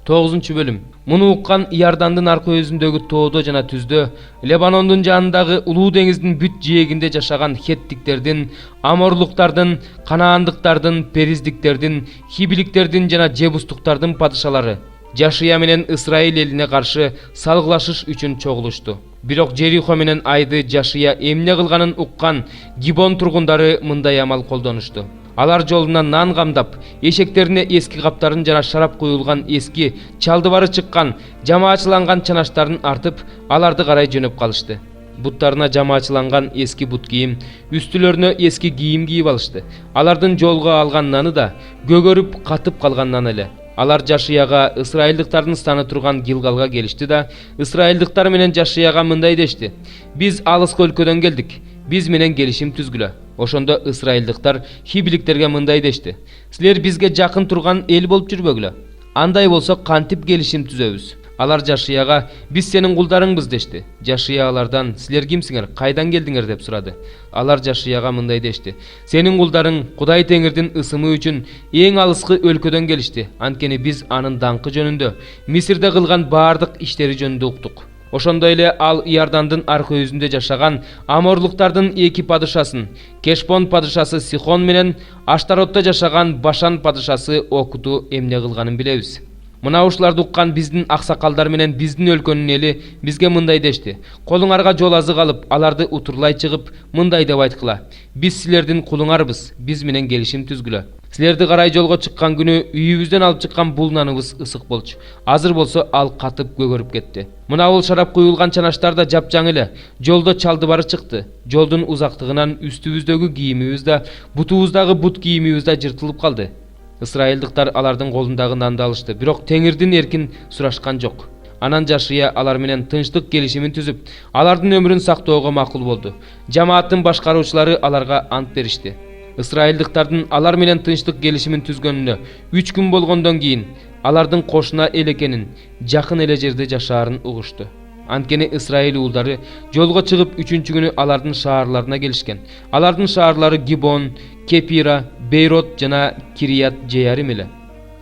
9 bölüm. Муну уккан Иордандын арка өзүндөгү тоодо жана түздө, Лебанондун жанындагы Улуу деңиздин бүт жээгинде жашаган хеттиктердин, аморлуктардын, канаандыктардын, периздиктердин, хибиликтердин жана жебустуктардын падышалары Жашия менен Исраил элине каршы салгылашыш үчүн чогулушту. Бирок Жерихо менен Айды Жашия эмне кылганын уккан Гибон тургундары мындай амал колдонушту. Алар жолунан нан камдап, эшектерине эски каптарын жана шарап куюлган эски чалдыбары чыккан, жамаачыланган чанаштарын артып, аларды карай жөнөп калышты. Буттарына жамаачыланган эски бут кийим, үстүлөрүнө эски кийим кийип алышты. Алардын жолго алган наны да көгөрүп, катып калган нан эле. Алар Жашияга ысрайылдыктардын станы турган Гилгалга келишти да, ысрайылдыктар менен Жашияга мындай дешти: "Биз алыскы өлкөдөн келдик. Биз менен келишим түзгүлө." Ошондо ысрайылдыктар хибиликтерге мындай дешти: "Силер бизге жакын турган эл болуп жүрбөгүлө? Андай болсо кантип келишим түзөбүз?" Алар Жашияга: "Биз сенин кулдарыңбыз" дешти. Жашия алардан: "Силер кимсиңер? Кайдан келдиңер?" деп сурады. Алар Жашияга мындай дешти: "Сенин кулдарың Кудай Теңирдин ысымы үчүн эң алыскы өлкөдөн келишти. Анткени биз анын даңкы жөнүндө, Мисирде кылган баардык иштери жөнүндө уктук." Ошондой эле ал Иордандын арка өзүндө жашаган аморлуктардын эки падышасын, Кешпон падышасы Сихон менен Аштаротто жашаган Башан падышасы Огду эмне кылганын билебиз. Мына ушуларды уккан биздин аксакалдар менен биздин өлкөнүн эли бизге мындай дешти: "Колуңарга жол азык алып, аларды утурлай чыгып, мындай деп айткыла: Биз силердин кулуңарбыз, биз менен келишим түзгүлө. Силерди карай жолго чыккан күнү үйүбүздөн алып чыккан бул наныбыз ысык болчу. Азыр болсо ал катып көгөрүп кетти. Мына бул шарап куюлган чанаштар да жапжаң эле. Жолдо чалдыбары чыкты. Жолдун узактыгынан үстүбүздөгү кийимибиз да, бутубуздагы бут кийимибиз да жыртылып калды." Ысрайылдыктар алардын колундагы нанды алышты, бирок Теңирдин эркин сурашкан жок. Анан Жашия алар менен тынчтык келишимин түзүп, алардын өмүрүн сактоого макул болду. Жамааттын башкаруучулары аларга ант беришти. Ысрайылдыктардын алар менен тынчтык келишимин түзгөнүнө 3 күн болгондон кийин алардын кошуна эл экенин, жакын эле жерде жашаарын угушту. Анткени Исраил уулдары жолго чыгып 3-чү күнү алардын шаарларына келишкен. Алардын шаарлары Гибон, Кепира, Бейрот жана Кирият Жеярим эле.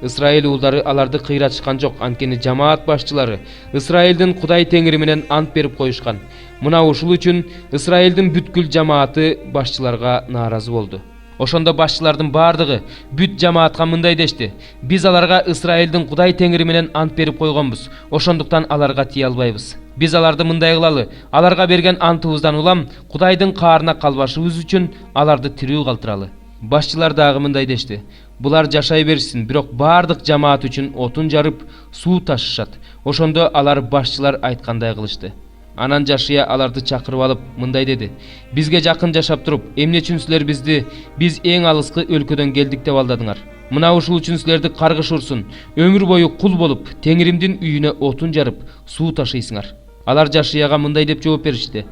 Исраил уулдары аларды кыйратышкан жок, анткени жамаат башчылары Исраилдин Кудай Теңири менен ант берип коюшкан. Мына ушул үчүн Исраилдин бүткүл жамааты башчыларга нааразы болду. Ошондо башчылардын баардыгы бүт жамаатка мындай дешти: "Биз аларга Исраилдин Кудай Теңири менен ант берип койгонбуз. Ошондуктан аларга тие албайбыз. Биз аларды мындай кылалы: аларга берген антыбыздан улам Кудайдын каарына калбашыбыз үчүн аларды тирүү калтыралы." Башчылар дагы мындай дешти: "Булар жашай беришсин, бирок баардык жамаат үчүн отун жарып, суу ташышат." Ошондо алар башчылар айткандай кылышты. Анан Жашия аларды чакырып алып мындай деди: "Бизге жакын жашап туруп, эмне үчүн силер бизди биз эң алыскы өлкөдөн келдик деп алдадыңар? Мына ушул үчүн силерди каргыш урсун, өмүр бою кул болуп, Теңиримдин үйүнө отун жарып, суу ташыйсыңар." Алар Жашияга мындай деп жооп беришти: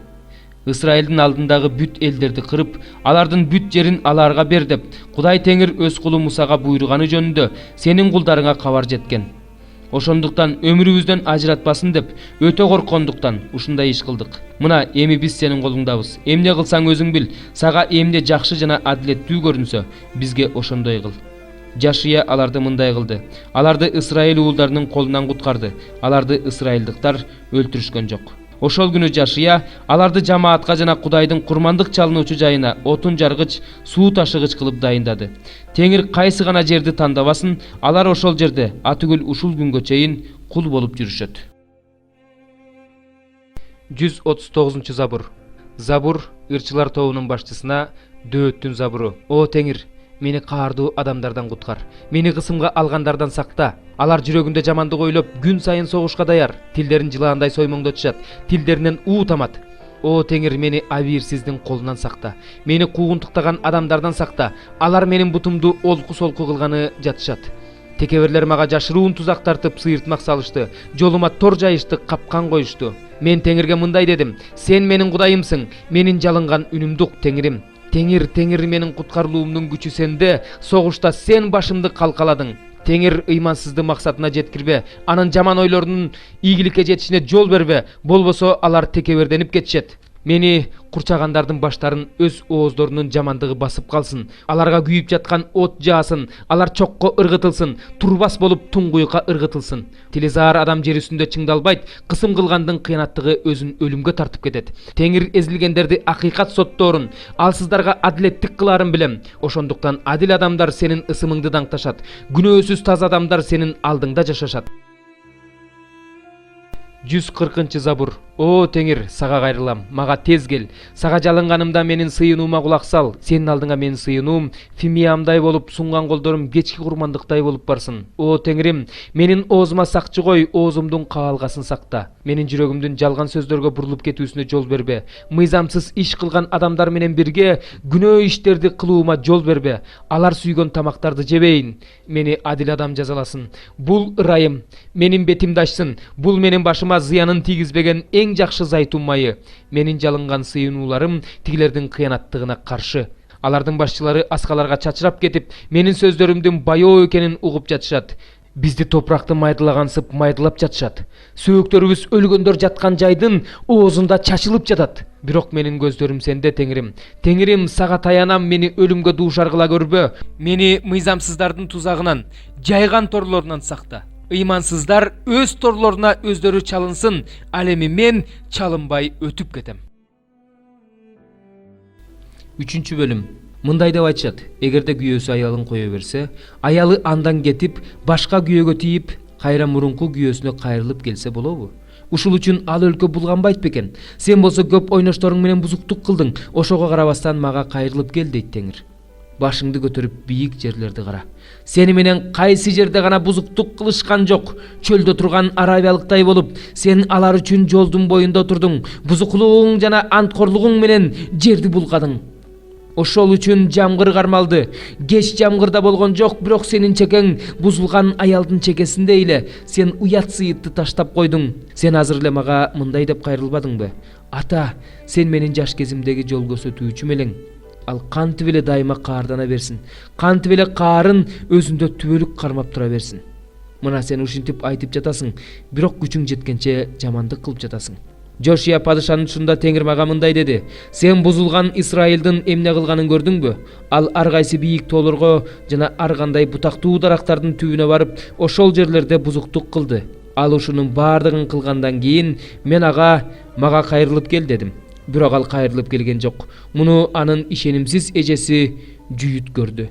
"Исраилдин алдындагы бүт элдерди кырып, алардын бүт жерин аларга бер деп, Кудай Теңир өз кулу Мусага буйруганы жөнүндө сенин кулдарыңа кабар жеткен. Ошондуктан өмүрүбүздөн ажыратпасын деп, өтө корккондуктан ушундай иш кылдык. Мына эми биз сенин колуңдабыз. Эмне кылсаң өзүң бил, сага эмне жакшы жана адилеттүү көрүнсө, бизге ошондой кыл." Жашия аларды мындай кылды. Аларды Исраил уулдарынын колунан куткарды. Аларды ысрайылдыктар өлтүрүшкөн жок. Ошол күнү Жашия аларды жамаатка жана Кудайдын курмандык чалынуучу жайына отун жаргыч, суу ташыгыч кылып дайындады. Теңир кайсы гана жерди тандабасын, алар ошол жерде атүгүл ушул күнгө чейин кул болуп жүрүшөт. 139 забур. Забур ырчылар тобунун башчысына Дөөттүн забуру. "О Теңир, мени каардуу адамдардан куткар. Мени кысымга алгандардан сакта. Алар жүрөгүндө жамандык ойлоп, күн сайын согушка даяр. Тилдерин жылаандай соймоңдотушат. Тилдеринен уу тамат. О Теңир, мени абийирсиздин колунан сакта. Мени куугунтуктаган адамдардан сакта. Алар менин бутумду олку-солку кылганы жатышат. Текеберлер мага жашыруун тузак тартып, сыйыртмак салышты. Жолума тор жайышты, капкан коюшту. Мен Теңирге мындай дедим: "Сен менин Кудайымсың, менин жалынган үнүмдү ук, Теңирим. Теңир, Теңир, менин куткарылуумдун күчү сенде. Согушта сен башымды калкаладың. Теңир, ыймансызды максатына жеткирбе. Анын жаман ойлорунун ийгиликке жетишине жол бербе. Болбосо алар текеберденип кетишет." Мени курчагандардын баштарын өз ооздорунун жамандыгы басып калсын. Аларга күйүп жаткан от жаасын, алар чокко ыргытылсын, турбас болуп туңгуйка ыргытылсын. Тилизар адам жер үстүндө чыңдалбайт, кысым кылгандын кыянаттыгы өзүн өлүмгө тартып кетет. Теңир эзилгендерди акыйкат сотторун, алсыздарга адилеттик кыларын билем. Ошондуктан адил адамдар сенин ысымыңды даңташат, күнөөсүз таза адамдар сенин алдыңда жашашат. 140 забур. О Теңир, сага кайрылам, мага тез кел. Сага жалынганымда менин сыйынуума кулак сал. Сенин алдыңа менин сыйынуум фимиямдай болуп, сунган колдорум кечки курмандыктай болуп барсын. О Теңирим, менин оозума сакчы кой, оозумдун каалгасын сакта. Менин жүрөгүмдүн жалган сөздөргө бурулуп кетүүсүнө жол бербе. Мыйзамсыз иш кылган адамдар менен бирге күнөө иштерди кылуума жол бербе. Алар сүйгөн тамактарды жебейин. Мени адил адам жазаласын. Бул ырайым менин бетимди ачсын. Бул менин башыма зыянын тийгизбеген эң жакшы зайтун майы. Менин жалынган сыйынууларым тигилердин кыянаттыгына каршы. Алардын башчылары аскаларга чачырап кетип, менин сөздөрүмдүн баяоо экенин угуп жатышат. Бизди топуракты майдылагансып майдылап жатышат. Сөөктөрүбүз өлгөндөр жаткан жайдын оозунда чачылып жатат. Бирок менин көздөрүм сенде, Теңирим. Теңирим, сага таянам, мени өлүмгө дуушар кыла көрбө. Мени мыйзамсыздардын тузагынан, жайган торлорунан сакта. Ыймансыздар өз торлоруна өздөрү чалынсын, ал эми мен чалынбай өтүп кетем. 3 бөлүм. Мындай деп айтышат: эгерде күйөөсү аялын кое берсе, аялы андан кетип, башка күйөөгө тийип, кайра мурунку күйөөсүнө кайрылып келсе болобу? Ушул үчүн ал өлкө булганбайт бекен? Сен болсо көп ойношторуң менен бузуктук кылдың, ошого карабастан мага кайрылып кел дейт Теңир. Башыңды көтөрүп бийик жерлерди кара. Сени менен кайсы жерде гана бузуктук кылышкан жок. Чөлдө турган арабиялыктай болуп, сен алар үчүн жолдун боюнда отурдуң. Бузуклугуң жана анткорлугуң менен жерди булгадың. Ошол үчүн жамгыр кармалды. Кеч жамгырда болгон жок, бирок сенин чекең бузулган аялдын чекесинде эле. Сен уят сыйытты таштап койдуң. Сен азыр эле мага мындай деп кайрылбадыңбы? Ата, сен менин жаш кезимдеги жол көрсөтүүчүм элең. Ал кантип эле дайыма каардана берсин. Кантип эле каарын өзүндө түбөлүк кармап тура берсин. Мына сен ушинтип айтып жатасың, бирок күчүң жеткенче жамандык кылып жатасың. Жошия падышанын ушунда Теңир мага мындай деди: сен бузулган Исраилдин эмне кылганын көрдүңбү? Ал ар кайсы бийик тоолорго жана ар кандай бутактуу дарактардын түбүнө барып, ошол жерлерде бузуктук кылды. Ал ушунун баардыгын кылгандан кийин мен мага кайрылып кел дедим. Бирок ал кайрылып келген жок. Муну анын ишенимсиз эжеси жүйүт көрдү.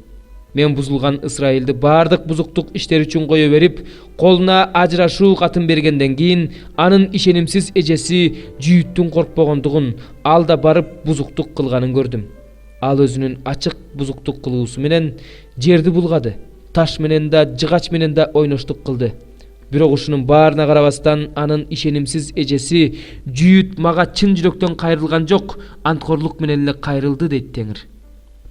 Мен бузулган Исраилди баардык бузуктук иштер үчүн кое берип, колуна ажырашуу катын бергенден кийин анын ишенимсиз эжеси жүйүттүн коркпогондугун, ал да барып бузуктук кылганын көрдүм. Ал өзүнүн ачык бузуктук кылуусу менен жерди булгады. Таш менен да, жыгач менен да ойноштук кылды. Бирок ушунун баарына карабастан анын ишенимсиз эжеси жүйүт мага чын жүрөктөн кайрылган жок, анткорлук менен эле кайрылды дейт Теңир.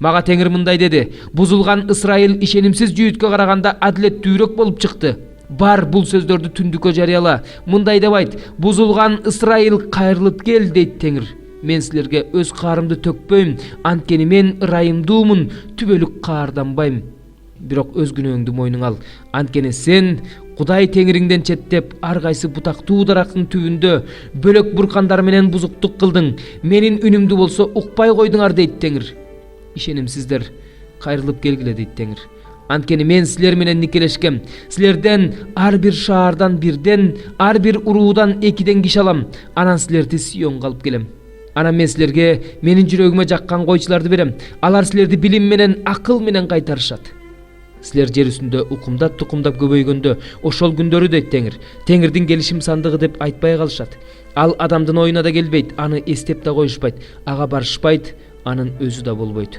Мага Теңир мындай деди: бузулган Исраил ишенимсиз жүйүткө караганда адилеттүүрөөк болуп чыкты. Бар, бул сөздөрдү түндүккө жарыяла. Мындай деп айт: бузулган Исраил кайрылып кел дейт Теңир. Мен силерге өз каарымды төкпөйм, анткени мен ырайымдуумун, түбөлүк каарданбайм. Бирок өз күнөөңдү мойнуңа ал, анткени сен Кудай Теңириңден четтеп, ар кайсы бутактуу дарактын түбүндө бөлөк буркандар менен бузуктук кылдың. Менин үнүмдү болсо укпай койдуңар дейт Теңир. Ишенимсиздер, кайрылып келгиле дейт Теңир. Анткени мен силер менен никелешкем. Силерден ар бир шаардан бирден, ар бир уруудан 2ден киши алам. Анан силерди Сионго алып келем. Анан мен силерге менин жүрөгүмө жаккан койчуларды берем. Алар силерди билим менен, акыл менен кайтарышат. Силер жер үстүндө укумдап тукумдап көбөйгөндө ошол күндөрү дейт Теңир. Теңирдин келишим сандыгы деп айтпай калышат. Ал адамдын оюна да келбейт, аны эстеп да коюшпайт, ага барышпайт, анын өзү да болбойт.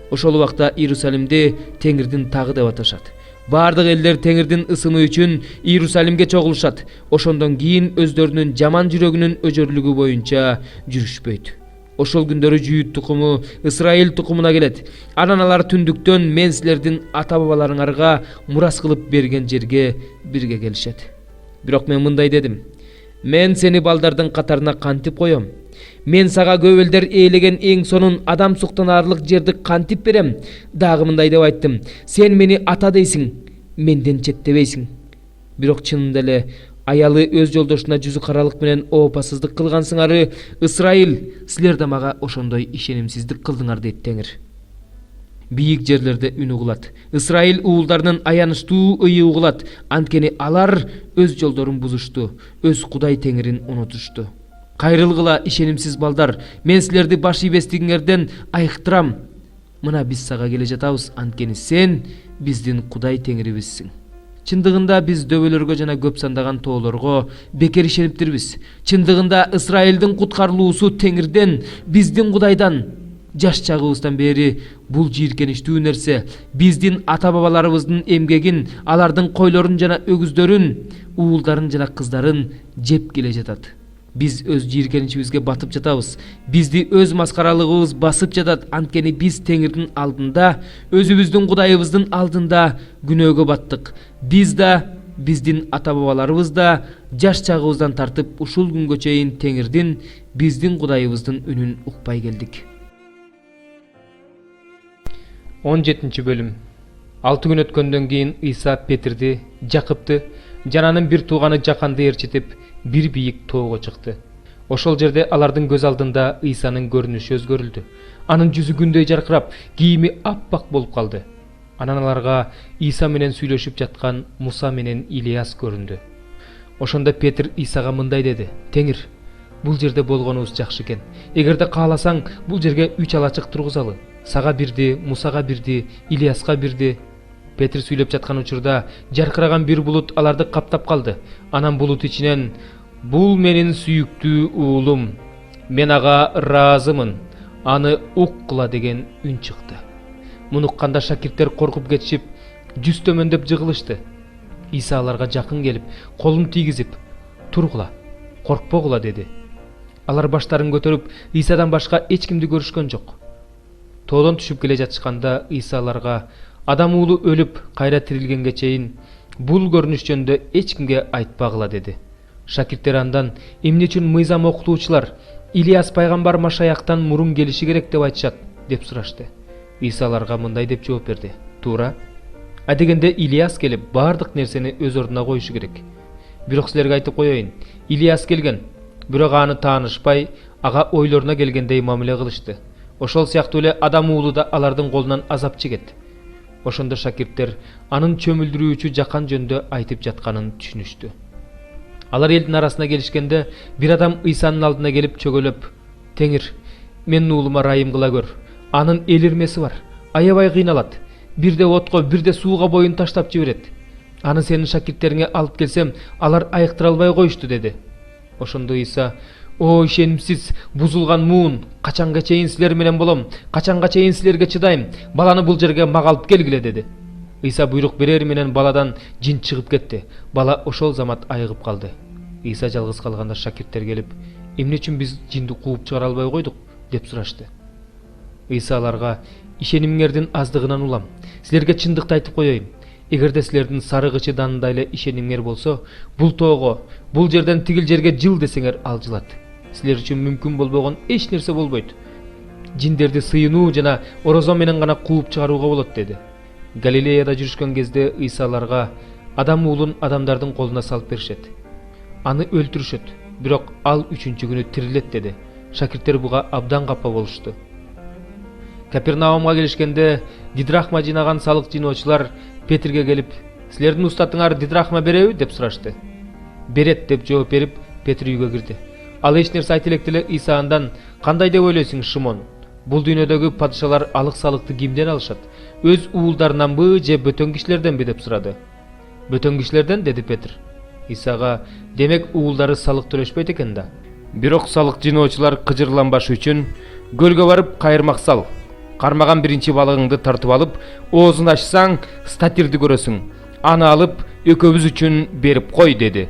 Ошол убакта Иерусалимди Теңирдин тагы деп аташат. Бардык элдер Теңирдин ысымы үчүн Иерусалимге чогулушат. Ошондон кийин өздөрүнүн жаман жүрөгүнүн өжөрлүгү боюнча жүрүшпөйт. Ошол күндөрү жүйүт тукуму Исраил тукумуна келет. Анан алар түндүктөн мен силердин ата бабаларыңарга мурас кылып берген жерге бирге келишет. Бирок мен мындай дедим: мен сени балдардын катарына кантип коем? Мен сага көп элдер ээлеген эң сонун адам суктанаарлык жерди кантип берем? Дагы мындай деп айттым: сен мени ата дейсиң, менден четтебейсиң. Бирок чынында эле Аялы өз жолдошуна жүзү каралык менен оопасыздык кылгансыңары, Ысрайыл, силер да мага ошондой ишенимсиздик кылдыңар дейт Теңир. Бийик жерлерде үн угулат. Ысрайыл уулдарынын аянычтуу ыйы угулат. Анткени алар өз жолдорун бузушту, өз Кудай Теңирин унутушту. Кайрылгыла ишенимсиз балдар, мен силерди баш ийбестигиңерден айыктырам. Мына биз сага келе жатабыз, анткени сен биздин Кудай Теңирибизсиң. Чындыгында биз дөбөлөргө жана көп сандаган тоолорго бекер ишениптирбиз. Чындыгында Ысрайылдын куткарылуусу Теңирден, биздин Кудайдан. Жаш чагыбыздан бери бул жийиркеничтүү нерсе биздин ата-бабаларыбыздын эмгегин, алардын койлорун жана өгүздөрүн, уулдарын жана кыздарын жеп келе жатат. Биз өз жийиркеничибизге батып жатабыз. Бизди өз маскаралыгыбыз басып жатат. Анткени биз Теңирдин алдында, өзүбүздүн Кудайыбыздын алдында күнөөгө баттык. Биз да, биздин ата-бабаларыбыз да жаш чагыбыздан тартып ушул күнгө чейин Теңирдин, биздин Кудайыбыздын үнүн укпай келдик. 17 бөлүм. 6 күн өткөндөн кийин Ыйса Петирди, Жакыпты жана анын бир тууганы Жаканды ээрчитип бир бийик тоого чыкты. Ошол жерде алардын көз алдында Ыйсанын көрүнүшү өзгөрүлдү. Анын жүзү күндөй жаркырап, кийими аппак болуп калды. Анан аларга Ыйса менен сүйлөшүп жаткан Муса менен Илияс көрүндү. Ошондо Петир Ыйсага мындай деди: "Теңир, бул жерде болгонубуз жакшы экен. Эгерде кааласаң, бул жерге 3 алачык тургузалы. Сага бирди, Мусага бирди, Илияска бирди." Петир сүйлөп жаткан учурда жаркыраган бир булут аларды каптап калды. Анан булут ичинен: "Бул менин сүйүктүү уулум, мен ага ыраазымын, аны уккыла" деген үн чыкты. Муну укканда шакирттер коркуп кетишип, жүз төмөндөп жыгылышты. Ыйса аларга жакын келип, колун тийгизип: "Тургула, коркпогула" деди. Алар баштарын көтөрүп, Ыйсадан башка эч кимди көрүшкөн жок. Тоодон түшүп келе жатышканда Ыйса аларга: "Адам уулу өлүп, кайра тирилгенге чейин бул көрүнүш жөнүндө эч кимге айтпагыла" деди. Шакирттер андан: "Эмне үчүн мыйзам окутуучулар Илияс пайгамбар Машаяктан мурун келиши керек деп айтышат?" деп сурашты. Ыйса аларга мындай деп жооп берди: "Туура. Адегенде Илияс келип бардык нерсени өз ордуна коюшу керек. Бирок силерге айтып коеюн, Илияс келген, бирок аны таанышпай, ага ойлоруна келгендей мамиле кылышты. Ошол сыяктуу эле адам уулу да алардын колунан азап чегет." Ошондо шакирттер анын чөмүлдүрүүчү Жакан жөнүндө айтып жатканын түшүнүштү. Алар элдин арасына келишкенде бир адам Ыйсанын алдына келип чөгөлөп: "Теңир, менин уулума ырайым кыла көр. Анын элирмеси бар. Аябай кыйналат. Бирде отко, бирде сууга боюн таштап жиберет. Аны сенин шакирттериңе алып келсем, алар айыктыра албай коюшту" деди. Ошондо Ыйса: "О ишенимсиз, бузулган муун, качанга чейин силер менен болом? Качанга чейин силерге чыдайм? Баланы бул жерге мага алып келгиле" деди. Ыйса буйрук берер менен баладан жин чыгып кетти. Бала ошол замат айыгып калды. Ыйса жалгыз калганда шакирттер келип: "Эмне үчүн биз жинди кууп чыгара албай койдук?" деп сурашты. Ыйса аларга: "Ишенимиңердин аздыгынан улам. Силерге чындыкты айтып коеюн. Эгерде силердин сарыгычы данындай эле ишенимиңер болсо, бул тоого, бул жерден тигил жерге жыл десеңер ал жылат. Силер үчүн мүмкүн болбогон эч нерсе болбойт. Жиндерди сыйынуу жана орозо менен гана кууп чыгарууга болот" деди. Галилеяда жүрүшкөн кезде Ыйса аларга: "Адам уулун адамдардын колуна салып беришет. Аны өлтүрүшөт, бирок ал 3-күнү тирилет" деди. Шакирттер буга абдан капа болушту. Капернаумга келишкенде дидрахма жыйнаган салык жыйноочулар Петирге келип: "Силердин устатыңар дидрахма береби?" деп сурашты. "Берет" деп жооп берип, Петир үйгө кирди. Ал эч нерсе айта электе эле Ыйса андан: "Кандай деп ойлойсуң, Шимон? Бул дүйнөдөгү падышалар алык салыкты кимден алышат? Өз уулдарынанбы же бөтөн кишилерденби?" деп сурады. "Бөтөн кишилерден" деди Петир. Исага: "Демек уулдары салык төлөшпөйт экен да. Бирок салык жыйноочулар кыжырланбаш үчүн көлгө барып кайырмак сал. Кармаган биринчи балыгыңды тартып алып, оозун ачсаң, статирди көрөсүң. Аны алып экөөбүз үчүн берип кой" деди.